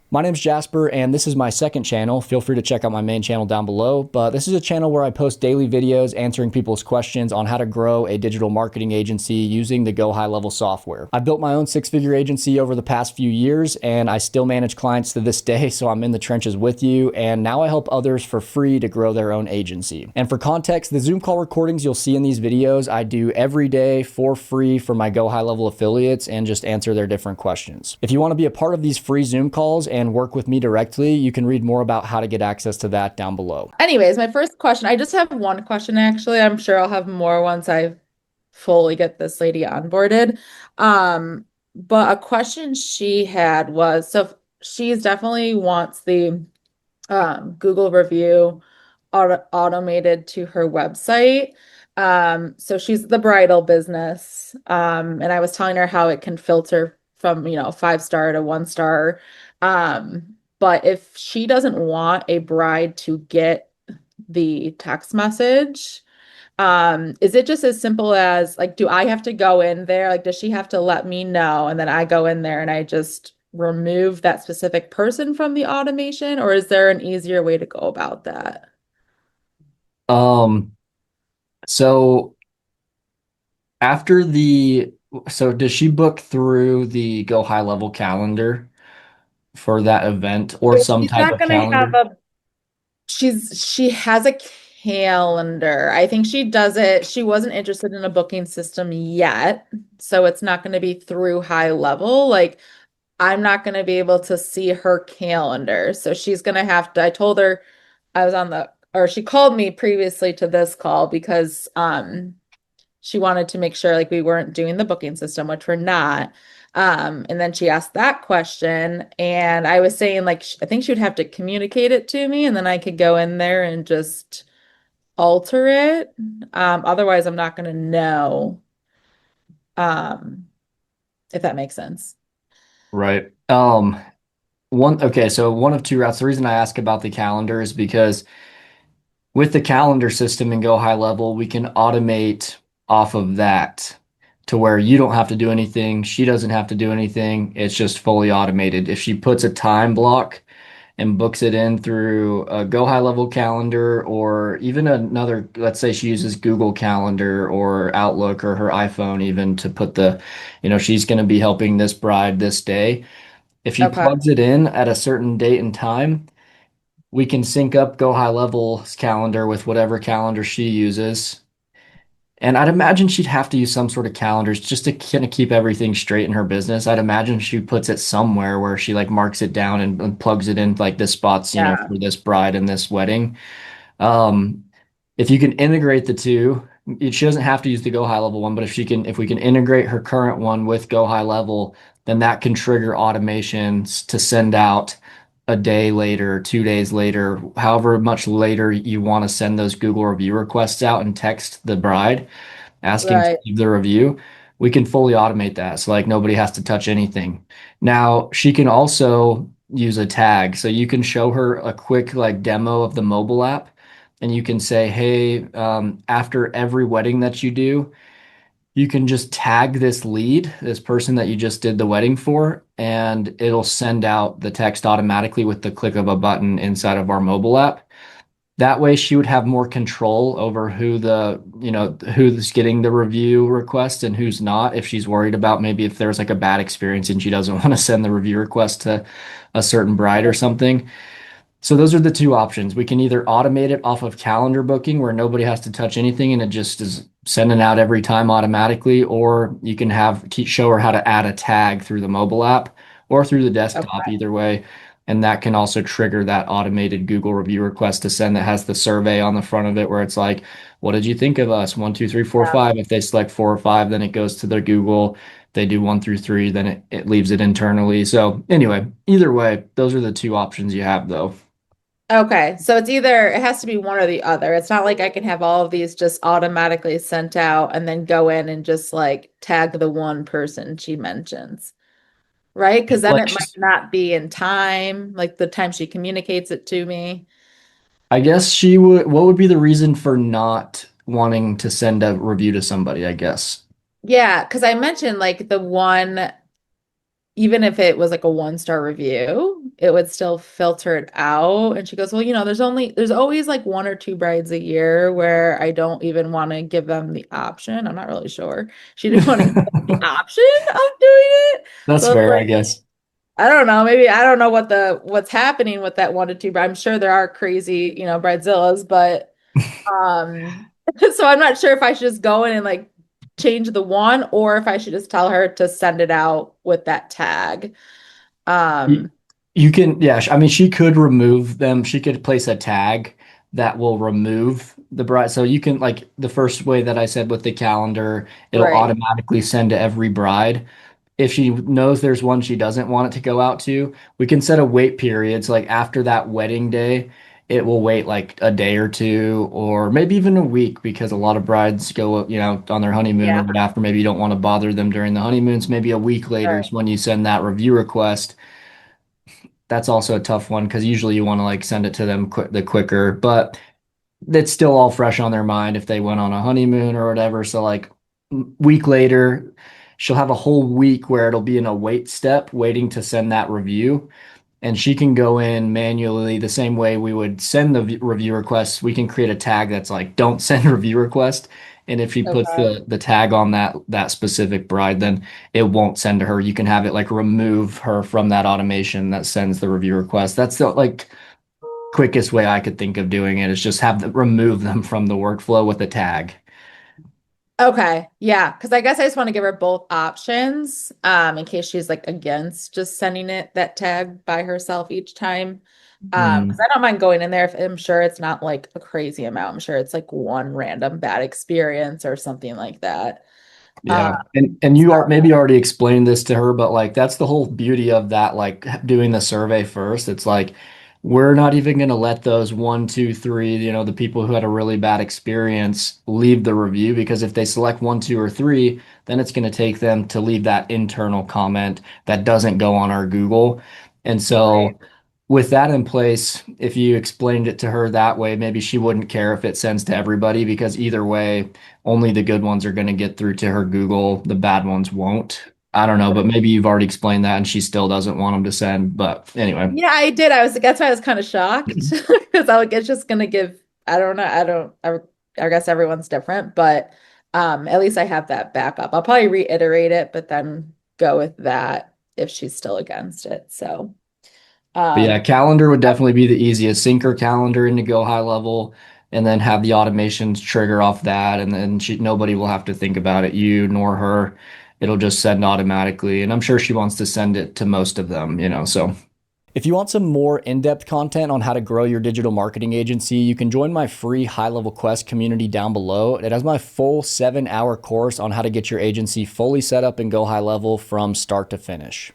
My name's Jasper, and this is my second channel. Feel free to check out my main channel down below. But this is a channel where I post daily videos answering people's questions on how to grow a digital marketing agency using the GoHighLevel software. I've built my own six-figure agency over the past few years, and I still manage clients to this day, so I'm in the trenches with you. And now I help others for free to grow their own agency. And for context, the Zoom call recordings you'll see in these videos, I do every day for free for my GoHighLevel affiliates and just answer their different questions. If you want to be a part of these free Zoom calls and work with me directly, you can read more about how to get access to that down below. Anyways, my first question, I just have one question actually. I'm sure I'll have more once I fully get this lady onboarded. But a question she had was, so she's definitely wants the Google review automated to her website. So she's the bridal business. And I was telling her how it can filter from, 5 star to 1 star. But if she doesn't want a bride to get the text message, is it just as simple as like, do I have to go in there? Like, does she have to let me know? And then I go in there and I just remove that specific person from the automation, or is there an easier way to go about that? Um, so after the, so does she book through the Go High Level calendar for that event or So some she's type not of gonna have calendar? a she has a calendar. I think she does it. She wasn't interested in a booking system yet, so it's not going to be through high level. Like I'm not going to be able to see her calendar. So she's going to have to, I told her I was on the, or she called me previously to this call because she wanted to make sure like we weren't doing the booking system, which we're not. And then she asked that question, and I was saying like I think she would have to communicate it to me, and then I could go in there and just alter it. Otherwise, I'm not going to know um, if that makes sense. Right. So one of two routes. The reason I ask about the calendar is because with the calendar system in Go High Level, we can automate off of that to where you don't have to do anything. She doesn't have to do anything. It's just fully automated. If she puts a time block and books it in through a Go High Level calendar or even another, let's say she uses Google Calendar or Outlook or her iPhone even to put she's going to be helping this bride this day. If she Okay. plugs it in at a certain date and time, we can sync up Go High Level's calendar with whatever calendar she uses. And I'd imagine she'd have to use some sort of calendars just to kind of keep everything straight in her business. I'd imagine she puts it somewhere where she like marks it down and plugs it in like this spots, Yeah. for this bride and this wedding. Um, if you can integrate the two, she doesn't have to use the Go High Level one, but if we can integrate her current one with Go High Level, then that can trigger automations to send out a day later, 2 days later, however much later you want to send those Google review requests out and text the bride asking to Right. leave the review. We can fully automate that. So like nobody has to touch anything. Now she can also use a tag. So you can show her a quick like demo of the mobile app and you can say, hey, after every wedding that you do, you can just tag this lead, this person that you just did the wedding for, and it'll send out the text automatically with the click of a button inside of our mobile app. That way she would have more control over who's getting the review request and who's not. If she's worried about maybe if there's like a bad experience and she doesn't want to send the review request to a certain bride or something. So those are the two options. We can either automate it off of calendar booking where nobody has to touch anything and it just is sending out every time automatically, or you can show her how to add a tag through the mobile app or through the desktop, Okay. either way. And that can also trigger that automated Google review request to send that has the survey on the front of it where it's like, what did you think of us? One, two, three, four, Yeah. five. If they select 4 or 5, then it goes to their Google. If they do 1 through 3, then it leaves it internally. So anyway, either way, those are the two options you have though. Okay, so it has to be one or the other. It's not like I can have all of these just automatically sent out and then go in and just like tag the one person she mentions, right? Because then Like it might not be in time, like the time she communicates it to me. I guess she would, what would be the reason for not wanting to send a review to somebody, I guess? Yeah, because I mentioned like the one even if it was like a 1-star review, it would still filter it out. And she goes, well, there's always like one or two brides a year where I don't even want to give them the option. I'm not really sure. She didn't want to give them the option of doing it. That's So it's fair, I like, guess. I don't know. Maybe I don't know what's happening with that 1 to 2 bride. I'm sure there are crazy, bridezillas, but um, so I'm not sure if I should just go in and like change the one or if I should just tell her to send it out with that tag. You, Um, you can, yeah, I mean, she could remove them. She could place a tag that will remove the bride. So you can, like, the first way that I said with the calendar, it'll right. automatically send to every bride. If she knows there's one she doesn't want it to go out to, we can set a wait period. So, like, after that wedding day, it will wait like a day or two, or maybe even a week, because a lot of brides go, on their honeymoon Yeah. right after. Maybe you don't want to bother them during the honeymoons. Maybe a week later Right. is when you send that review request. That's also a tough one because usually you want to like send it to them the quicker, but it's still all fresh on their mind if they went on a honeymoon or whatever. So like week later, she'll have a whole week where it'll be in a wait step, waiting to send that review. And she can go in manually the same way we would send the review requests. We can create a tag that's like, don't send review request. And if she puts Okay. the tag on that specific bride, then it won't send to her. You can have it like remove her from that automation that sends the review request. That's the like quickest way I could think of doing it, is just remove them from the workflow with a tag. Okay. Yeah. Because I guess I just want to give her both options, in case she's like against just sending it that tag by herself each time. Because Mm. I don't mind going in there if I'm sure it's not like a crazy amount. I'm sure it's like one random bad experience or something like that. Yeah. Um, And so you are maybe already explained this to her, but like that's the whole beauty of that, like doing the survey first. It's like we're not even gonna let those one, two, three, the people who had a really bad experience leave the review, because if they select one, two, or three, then it's gonna take them to leave that internal comment that doesn't go on our Google. And right. so with that in place, if you explained it to her that way, maybe she wouldn't care if it sends to everybody, because either way, only the good ones are going to get through to her Google. The bad ones won't. I don't know, but maybe you've already explained that and she still doesn't want them to send. But anyway, Yeah, I did. That's why I was kind of shocked because I like it's just gonna give. I don't know. I guess everyone's different, but at least I have that backup. I'll probably reiterate it, but then go with that if she's still against it. So, but um, yeah, calendar would definitely be the easiest. Sync her calendar into GoHighLevel and then have the automations trigger off that. And then nobody will have to think about it, you nor her. It'll just send automatically. And I'm sure she wants to send it to most of them. So. If you want some more in-depth content on how to grow your digital marketing agency, you can join my free HighLevel Quest community down below. It has my full 7-hour course on how to get your agency fully set up and go high level from start to finish.